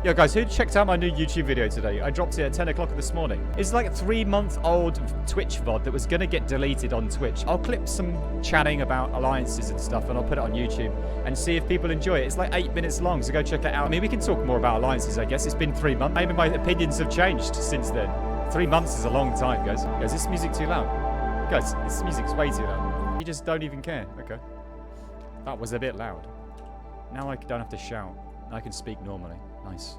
Yo, guys, who checked out my new YouTube video today? I dropped it at 10 o'clock this morning. It's like a 3-month-old Twitch VOD that was going to get deleted on Twitch. I'll clip some chatting about alliances and stuff, and I'll put it on YouTube and see if people enjoy it. It's like 8 minutes long, so go check it out. I mean, we can talk more about alliances, I guess. It's been 3 months. Maybe my opinions have changed since then. 3 months is a long time, guys. Is this music too loud? Guys, this music's way too loud. You just don't even care. Okay. That was a bit loud. Now I don't have to shout. I can speak normally. Nice.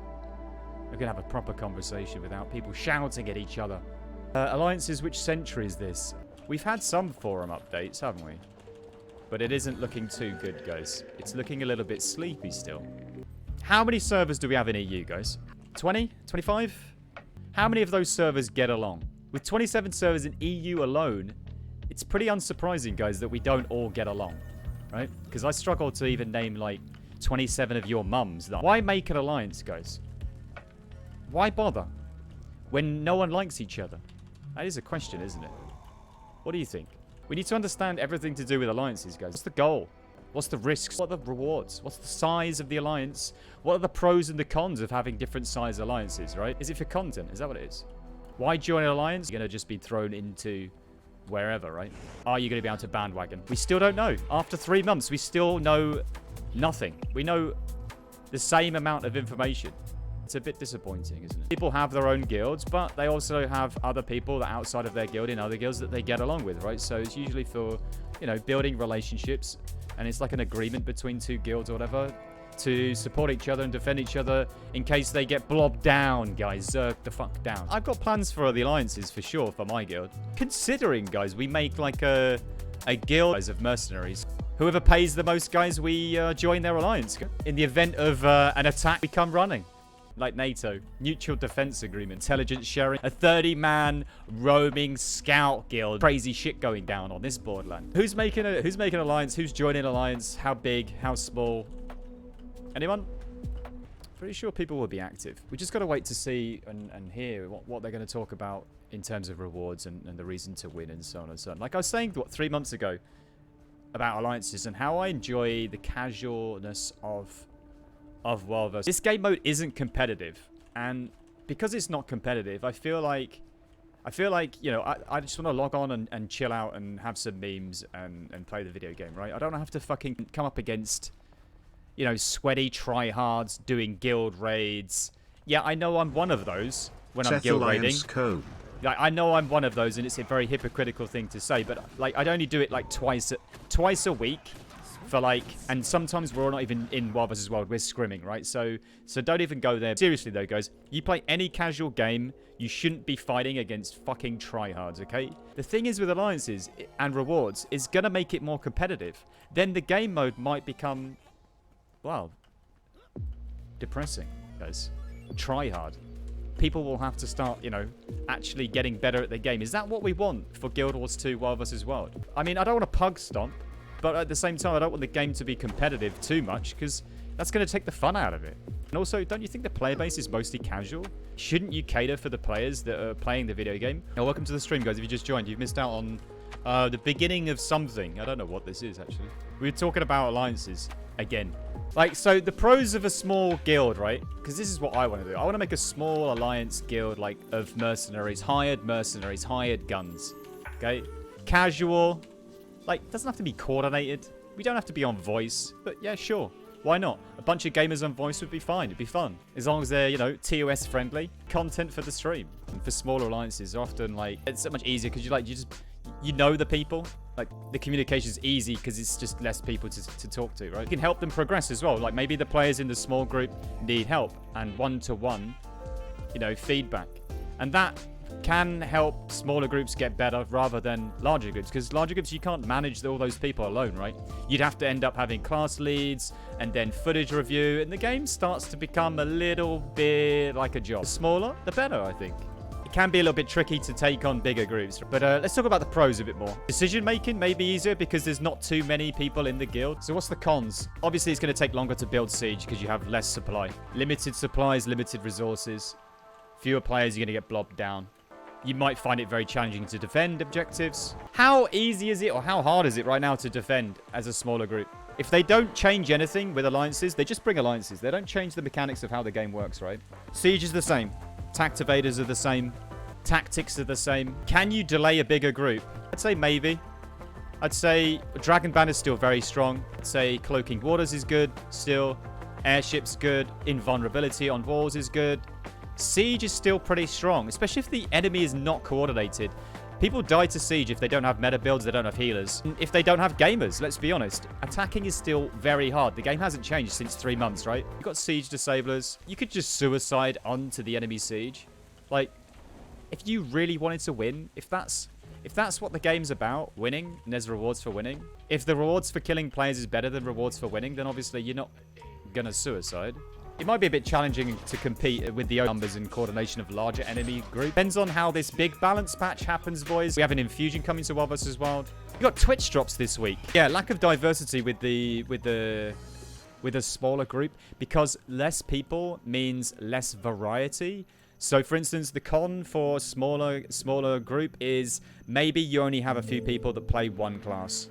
We can have a proper conversation without people shouting at each other. Alliances, which century is this? We've had some forum updates, haven't we? But it isn't looking too good, guys. It's looking a little bit sleepy still. How many servers do we have in EU, guys? 20? 25? How many of those servers get along? With 27 servers in EU alone, it's pretty unsurprising, guys, that we don't all get along, right? Because I struggle to even name, like, 27 of your mums. Why make an alliance, guys? Why bother when no one likes each other? That is a question, isn't it? What do you think? We need to understand everything to do with alliances, guys. What's the goal? What's the risks? What are the rewards? What's the size of the alliance? What are the pros and the cons of having different size alliances, right? Is it for content? Is that what it is? Why join an alliance? You're going to just be thrown into wherever, right? Are you going to be able to bandwagon? We still don't know. After 3 months, we still know nothing. We know the same amount of information. It's a bit disappointing, isn't it? People have their own guilds, but they also have other people that outside of their guild in other guilds that they get along with, right? So it's usually for, you know, building relationships, and it's like an agreement between two guilds or whatever to support each other and defend each other in case they get blobbed down, guys. Zerk the fuck down. I've got plans for the alliances for sure for my guild. Considering, guys, we make like a guild of mercenaries. Whoever pays the most, guys, we join their alliance. In the event of an attack, we come running. Like NATO. Mutual defense agreement. Intelligence sharing. A 30-man roaming scout guild. Crazy shit going down on this borderland. Who's making an alliance? Who's joining alliance? How big? How small? Anyone? Pretty sure people will be active. We just got to wait to see and hear what they're going to talk about in terms of rewards and the reason to win and so on and so on. Like I was saying, what, 3 months ago about alliances and how I enjoy the casualness of World vs. This game mode isn't competitive, and because it's not competitive, I feel like, you know, I just want to log on and chill out and have some memes and play the video game, right? I don't have to fucking come up against, you know, sweaty tryhards doing guild raids. Yeah, I know I'm one of those when I'm guild raiding. Like, I know I'm one of those, and it's a very hypocritical thing to say, but like I'd only do it like twice a week. For like, and sometimes we're not even in Wild vs. Wild, we're scrimming, right? So don't even go there. Seriously though, guys, you play any casual game, you shouldn't be fighting against fucking tryhards, okay? The thing is with alliances and rewards is gonna make it more competitive. Then the game mode might become, well, depressing, guys. Tryhard. People will have to start, you know, actually getting better at the game. Is that what we want for Guild Wars 2 Wild vs. Wild? I mean, I don't want to pug stomp. But at the same time, I don't want the game to be competitive too much because that's going to take the fun out of it. And also, don't you think the player base is mostly casual? Shouldn't you cater for the players that are playing the video game? Now, welcome to the stream, guys. If you just joined, you've missed out on the beginning of something. I don't know what this is, actually. We were talking about alliances again. Like, so the pros of a small guild, right? Because this is what I want to do. I want to make a small alliance guild, like, of mercenaries, hired guns. Okay? Casual. Like, doesn't have to be coordinated. We don't have to be on voice. But yeah, sure. Why not? A bunch of gamers on voice would be fine. It'd be fun. As long as they're, you know, TOS friendly. Content for the stream. And for smaller alliances, often, like, it's so much easier because you know the people. Like, the communication's easy because it's just less people to talk to, right? You can help them progress as well. Like, maybe the players in the small group need help. And one-to-one, you know, feedback. And that can help smaller groups get better rather than larger groups, because larger groups, you can't manage all those people alone, right? You'd have to end up having class leads and then footage review, and the game starts to become a little bit like a job. The smaller, the better, I think. It can be a little bit tricky to take on bigger groups, but let's talk about the pros a bit more. Decision making may be easier because there's not too many people in the guild. So what's the cons? Obviously, it's going to take longer to build Siege because you have less supply. Limited supplies, limited resources. Fewer players, you're going to get blobbed down. You might find it very challenging to defend objectives. How easy is it or how hard is it right now to defend as a smaller group? If they don't change anything with alliances, they just bring alliances. They don't change the mechanics of how the game works, right? Siege is the same. Tactivators are the same. Tactics are the same. Can you delay a bigger group? I'd say maybe. I'd say Dragon Ban is still very strong. I'd say Cloaking Waters is good still. Airship's good. Invulnerability on walls is good. Siege is still pretty strong, especially if the enemy is not coordinated. People die to Siege if they don't have meta builds, they don't have healers. If they don't have gamers, let's be honest. Attacking is still very hard. The game hasn't changed since 3 months, right? You've got Siege Disablers. You could just suicide onto the enemy Siege. Like, if you really wanted to win, if that's what the game's about, winning, and there's rewards for winning. If the rewards for killing players is better than rewards for winning, then obviously you're not gonna suicide. It might be a bit challenging to compete with the numbers and coordination of larger enemy group. Depends on how this big balance patch happens, boys. We have an infusion coming to Wild vs. Wild. We got Twitch drops this week. Yeah, lack of diversity with a smaller group, because less people means less variety. So, for instance, the con for smaller group is maybe you only have a few people that play one class.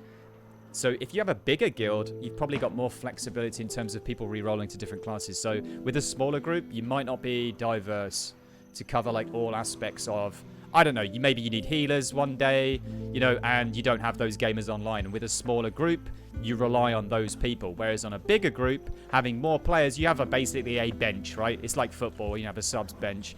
So if you have a bigger guild, you've probably got more flexibility in terms of people re-rolling to different classes. So with a smaller group, you might not be diverse to cover like all aspects of, I don't know, maybe you need healers one day, you know, and you don't have those gamers online. And with a smaller group, you rely on those people. Whereas on a bigger group, having more players, you have basically a bench, right? It's like football, you have a subs bench.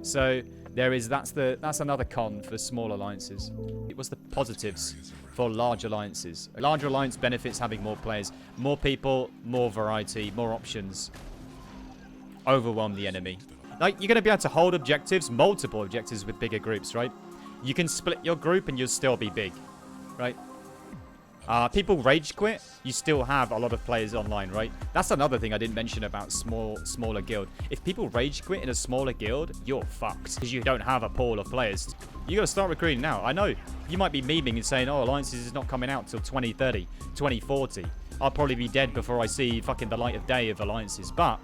So that's another con for small alliances. It was the positives for large alliances. A larger alliance benefits having more players, more people, more variety, more options. Overwhelm the enemy. Like, you're going to be able to hold objectives, multiple objectives with bigger groups, right? You can split your group and you'll still be big, right? People rage quit, you still have a lot of players online, right? That's another thing I didn't mention about smaller guild. If people rage quit in a smaller guild, you're fucked, because you don't have a pool of players. You gotta start recruiting now. I know you might be memeing and saying, oh, Alliances is not coming out till 2030, 2040. I'll probably be dead before I see fucking the light of day of Alliances. But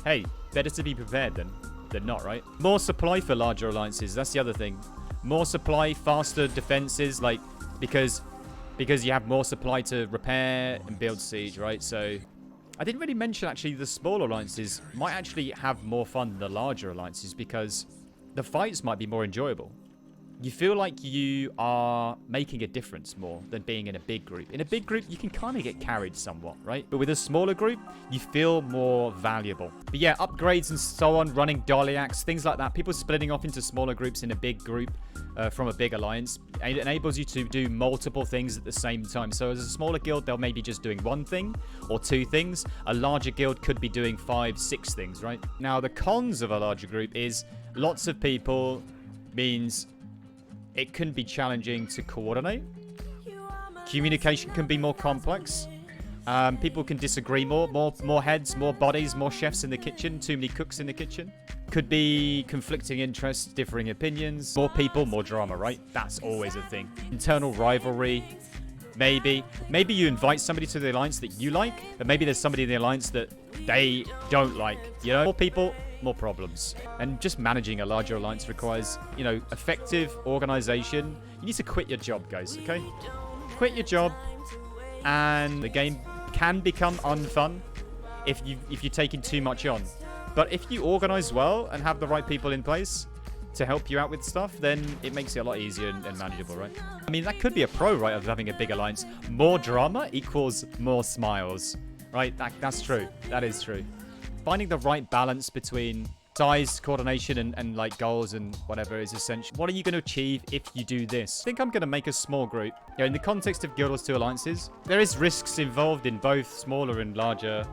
hey, better to be prepared than not, right? More supply for larger alliances. That's the other thing. More supply, faster defenses, like, because you have more supply to repair and build Siege, right? So I didn't really mention, actually, the smaller alliances might actually have more fun than the larger alliances, because the fights might be more enjoyable. You feel like you are making a difference more than being in a big group. In a big group, you can kind of get carried somewhat, right? But with a smaller group, you feel more valuable. But yeah, upgrades and so on, running Doliacs, things like that. People splitting off into smaller groups in a big group from a big alliance. It enables you to do multiple things at the same time. So as a smaller guild, they'll maybe just doing one thing or two things. A larger guild could be doing 5, 6 things, right? Now, the cons of a larger group is lots of people means it can be challenging to coordinate. Communication can be more complex. People can disagree more heads, more bodies, more chefs in the kitchen, too many cooks in the kitchen. Could be conflicting interests, differing opinions. More people, more drama, right? That's always a thing. Internal rivalry. Maybe you invite somebody to the alliance that you like, but maybe there's somebody in the alliance that they don't like. You know, more people, more problems. And just managing a larger alliance requires, you know, effective organization. You need to quit your job, guys, okay? Quit your job, and the game can become unfun if you're taking too much on. But if you organize well and have the right people in place to help you out with stuff, then it makes it a lot easier and manageable, right? I mean, that could be a pro, right, of having a big alliance. More drama equals more smiles, right? That's true. That is true. Finding the right balance between size, coordination, and like goals and whatever is essential. What are you going to achieve if you do this? I think I'm going to make a small group. You know, in the context of Guild Wars 2 alliances, there is risks involved in both smaller and larger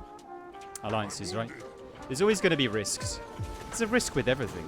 alliances, right? There's always going to be risks. There's a risk with everything.